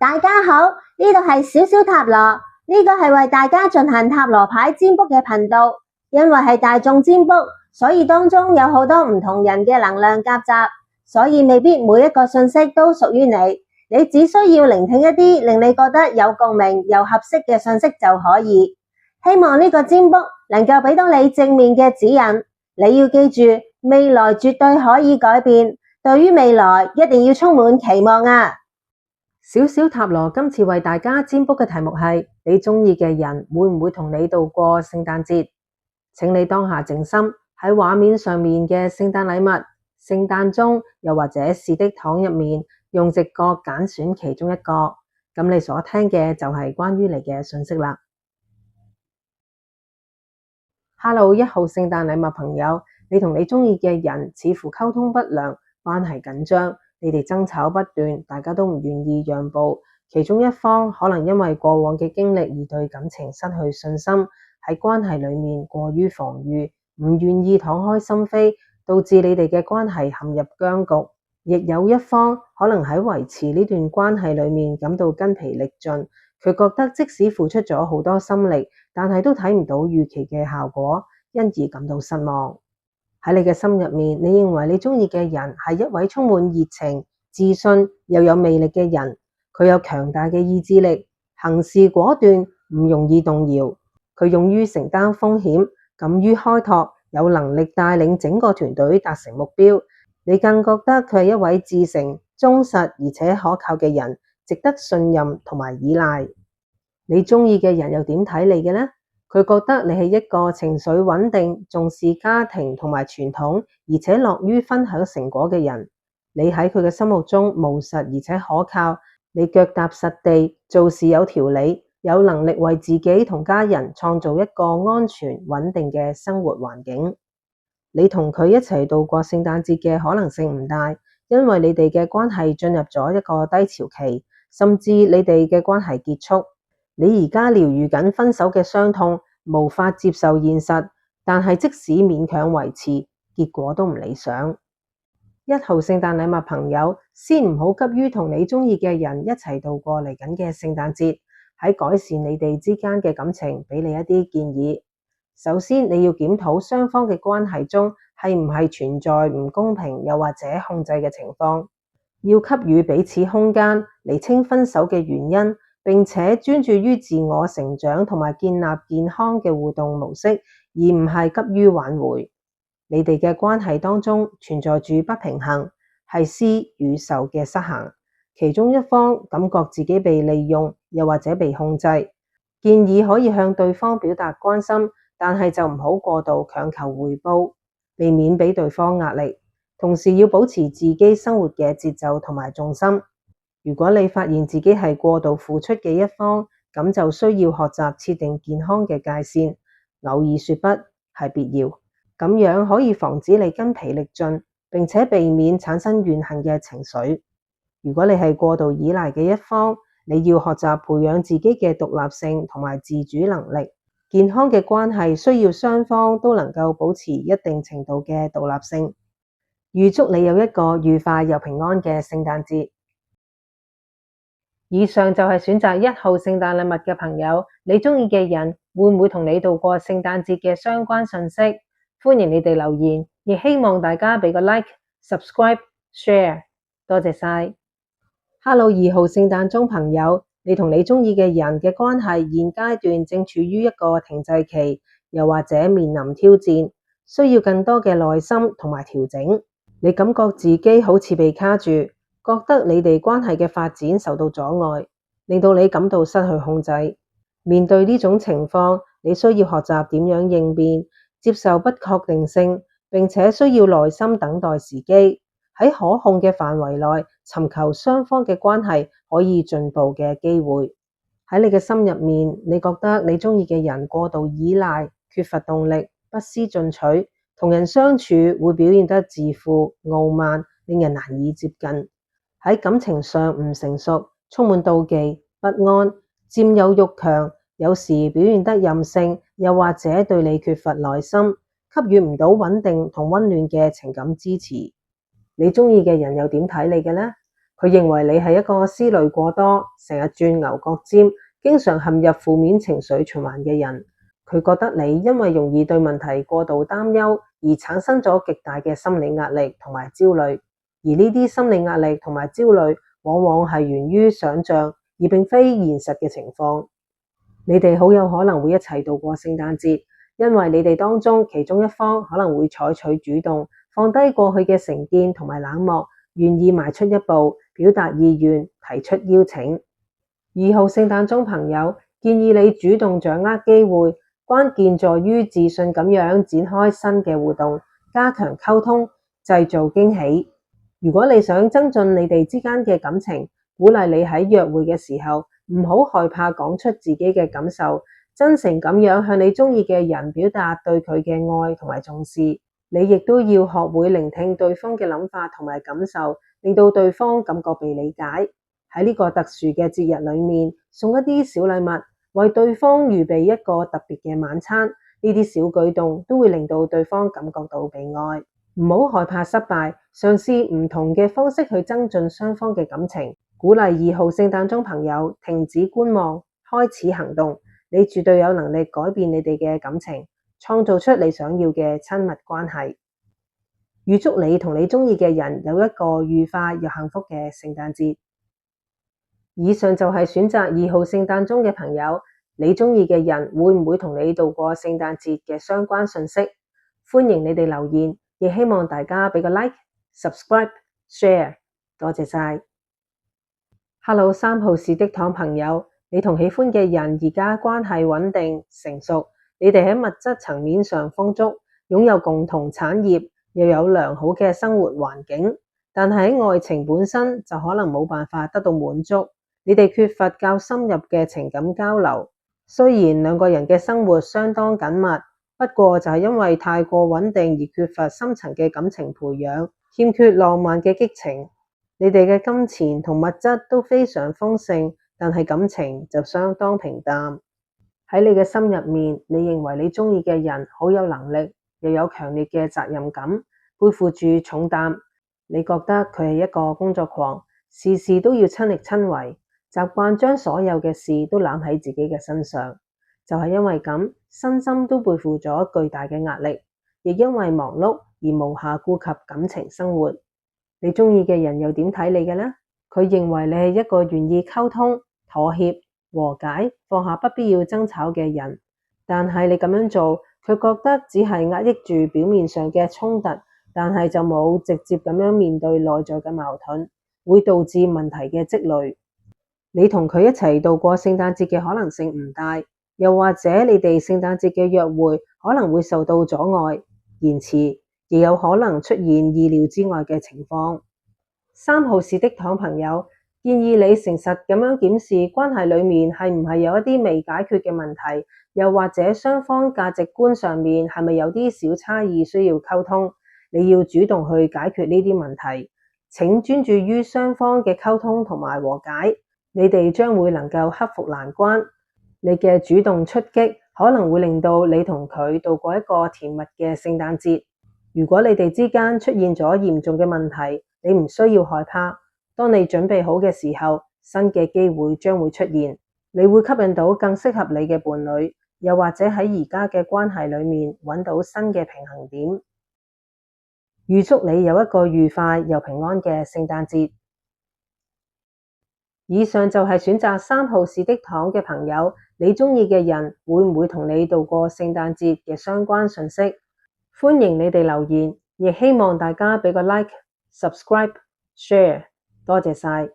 大家好，呢度係小小塔羅，呢個係為大家進行塔羅牌占卜嘅頻道。因為係大眾占卜，所以當中有好多唔同人嘅能量夾雜，所以未必每一個信息都屬於你。你只需要聆聽一啲令你覺得有共鳴又合適嘅信息就可以。希望呢個占卜能夠俾到你正面嘅指引。你要記住，未來絕對可以改變，對於未來一定要充滿期望啊！小小塔羅今次為大家占卜嘅題目係：你鍾意嘅人會唔會同你度過聖誕節？請你當下靜心，喺畫面上面嘅聖誕禮物、聖誕鐘又或者是的糖入面，用直覺揀選其中一個。咁你所聽嘅就係關於你嘅信息啦。Hello， 1號聖誕禮物朋友，你同你鍾意嘅人似乎溝通不良，關係緊張。你哋爭吵不斷，大家都唔願意讓步，其中一方可能因為過往嘅經歷而對感情失去信心，喺關係裡面過於防禦，唔願意敞開心扉，導致你哋嘅關係陷入僵局。亦有一方可能喺維持呢段關係裡面感到筋疲力盡，佢覺得即使付出咗好多心力，但係都睇唔到預期嘅效果，因而感到失望。喺你嘅心入面，你認為你鍾意嘅人係一位充滿熱情、自信又有魅力嘅人，佢有強大嘅意志力，行事果斷，唔容易動搖，佢勇於承擔風險，敢於開拓，有能力帶領整個團隊達成目標。你更覺得佢係一位至誠、忠實而且可靠嘅人，值得信任同埋依賴。你鍾意嘅人又點睇你嘅呢？佢覺得你係一個情緒穩定、重視家庭同埋傳統，而且樂於分享成果嘅人。你喺佢嘅心目中務實而且可靠，你腳踏實地，做事有條理，有能力為自己同家人創造一個安全穩定嘅生活環境。你同佢一齊度過聖誕節嘅可能性唔大，因為你哋嘅關係進入咗一個低潮期，甚至你哋嘅關係結束。你而家療癒緊分手嘅傷痛，無法接受現實，但係即使勉強維持，結果都唔理想。1號聖誕禮物朋友，先唔好急於同你鍾意嘅人一齊度過嚟緊嘅聖誕節，喺改善你哋之間嘅感情，俾你一啲建議。首先，你要檢討雙方嘅關係中係唔係存在唔公平又或者控制嘅情況，要給予彼此空間，釐清分手嘅原因，並且專注於自我成長同埋建立健康嘅互動模式，而唔係急於挽回。你哋嘅關係當中存在住不平衡，係施與受嘅失衡，其中一方感覺自己被利用又或者被控制。建議可以向對方表達關心，但係就唔好過度強求回報，避免俾對方壓力。同時要保持自己生活嘅節奏同埋重心。如果你發現自己係過度付出嘅一方，咁就需要學習設定健康嘅界線，偶爾說不係必要，咁樣可以防止你筋疲力盡，並且避免產生怨恨嘅情緒。如果你係過度依賴嘅一方，你要學習培養自己嘅獨立性同埋自主能力。健康嘅關係需要雙方都能夠保持一定程度嘅獨立性。預祝你有一個愉快又平安嘅聖誕節。以上就係選擇1號聖誕禮物嘅朋友，你鍾意嘅人會唔會同你度過聖誕節嘅相關信息？歡迎你哋留言，亦希望大家俾個 like、subscribe、share， 多謝晒。Hello， 2號聖誕鐘朋友，你同你鍾意嘅人嘅關係現階段正處於一個停滯期，又或者面臨挑戰，需要更多嘅耐心同埋調整。你感覺自己好似被卡住，覺得你哋關係嘅發展受到阻礙，令到你感到失去控制。面對呢種情況，你需要學習點樣應變，接受不確定性，並且需要耐心等待時機，喺可控嘅範圍內尋求雙方嘅關係可以進步嘅機會。喺你嘅心入面，你覺得你鍾意嘅人過度依賴，缺乏動力，不思進取，同人相處會表現得自負、傲慢，令人難以接近。喺感情上唔成熟，充滿妒忌、不安，佔有欲強，有時表現得任性，又或者對你缺乏耐心，給予唔到穩定同溫暖嘅情感支持。你鍾意嘅人又點睇你嘅呢？佢認為你係一個思慮過多、成日轉牛角尖、經常陷入負面情緒循環嘅人。佢覺得你因為容易對問題過度擔憂而產生咗極大嘅心理壓力同埋焦慮，而呢啲心理壓力同埋焦慮往往係源於想像而並非現實嘅情況。你哋好有可能會一齊度過聖誕節，因為你哋當中其中一方可能會採取主動，放低過去嘅成見同埋冷漠，願意邁出一步，表達意願，提出邀請。2號聖誕鐘朋友，建議你主動掌握機會，關鍵在於自信咁樣展開新嘅互動，加強溝通，製造驚喜。如果你想增進你哋之間嘅感情，鼓勵你喺約會嘅時候唔好害怕講出自己嘅感受，真誠咁樣向你中意嘅人表達對佢嘅愛同埋重視。你亦都要學會聆聽對方嘅諗法同埋感受，令到對方感覺被理解。喺呢個特殊嘅節日裏面，送一啲小禮物，為對方預備一個特別嘅晚餐，呢啲小舉動都會令到對方感覺到被愛。唔好害怕失敗，嘗試唔同嘅方式去增進雙方嘅感情。鼓勵2號聖誕鐘朋友停止觀望，開始行動。你絕對有能力改變你哋嘅感情，創造出你想要嘅親密關係。預祝你同你中意嘅人有一個愉快又幸福嘅聖誕節。以上就係選擇2號聖誕鐘嘅朋友，你中意嘅人會唔會同你度過聖誕節嘅相關信息？歡迎你哋留言，亦希望大家俾個 like、subscribe、share， 多謝晒。Hello， 3號是的糖朋友，你同喜歡嘅人而家關係穩定成熟，你哋喺物質層面上豐足，擁有共同產業，又有良好嘅生活環境，但係喺愛情本身就可能冇辦法得到滿足，你哋缺乏較深入嘅情感交流。雖然兩個人嘅生活相當緊密，不過就係因為太過穩定而缺乏深層嘅感情培養，欠缺浪漫嘅激情。你哋嘅金錢同物質都非常豐盛，但係感情就相當平淡。喺你嘅心入面，你認為你中意嘅人好有能力，又有強烈嘅責任感，背負住重擔。你覺得佢係一個工作狂，事事都要親力親為，習慣將所有嘅事都攬喺自己嘅身上。就係因為咁，身心都背負咗巨大嘅壓力，亦因為忙碌而無暇顧及感情生活。你中意嘅人又點睇你嘅呢？佢認為你係一個願意溝通、妥協、和解、放下不必要爭吵嘅人，但係你咁樣做，佢覺得只係壓抑住表面上嘅衝突，但係就冇直接咁樣面對內在嘅矛盾，會導致問題嘅積累。你同佢一齊度過聖誕節嘅可能性唔大，又或者你哋聖誕節嘅約會可能會受到阻礙、延遲，亦有可能出現意料之外嘅情況。3號是的糖朋友，建議你誠實咁樣檢視關係裡面係唔係有一啲未解決嘅問題，又或者雙方價值觀上面係咪有啲小差異需要溝通。你要主動去解決呢啲問題，請專注於雙方嘅溝通同埋和解，你哋將會能夠克服難關。你嘅主動出擊可能會令到你同佢度過一個甜蜜嘅聖誕節。如果你哋之間出現咗嚴重嘅問題，你唔需要害怕。當你準備好嘅時候，新嘅機會將會出現，你會吸引到更適合你嘅伴侶，又或者喺而家嘅關係裡面揾到新嘅平衡點。預祝你有一個愉快又平安嘅聖誕節。以上就係選擇3號是的糖嘅朋友，你中意嘅人會唔會同你度過聖誕節嘅相關信息？歡迎你哋留言，亦希望大家俾個 like、subscribe、share， 多謝晒。